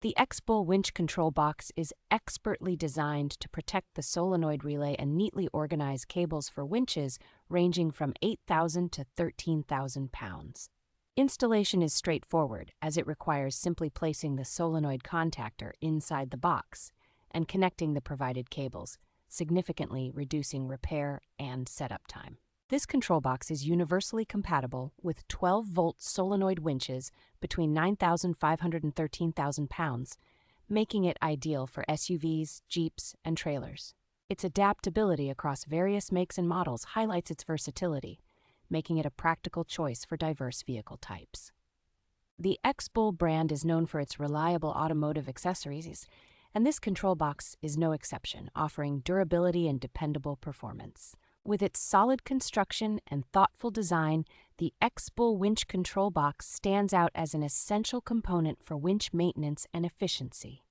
The X-BULL Winch Control Box is expertly designed to protect the solenoid relay and neatly organize cables for winches ranging from 8,000 to 13,000 pounds. Installation is straightforward, as it requires simply placing the solenoid contactor inside the box and connecting the provided cables, significantly reducing repair and setup time. This control box is universally compatible with 12-volt solenoid winches between 9,500 and 13,000 pounds, making it ideal for SUVs, Jeeps, and trailers. Its adaptability across various makes and models highlights its versatility, making it a practical choice for diverse vehicle types. The X-BULL brand is known for its reliable automotive accessories, and this control box is no exception, offering durability and dependable performance. With its solid construction and thoughtful design, the X-BULL Winch Control Box stands out as an essential component for winch maintenance and efficiency.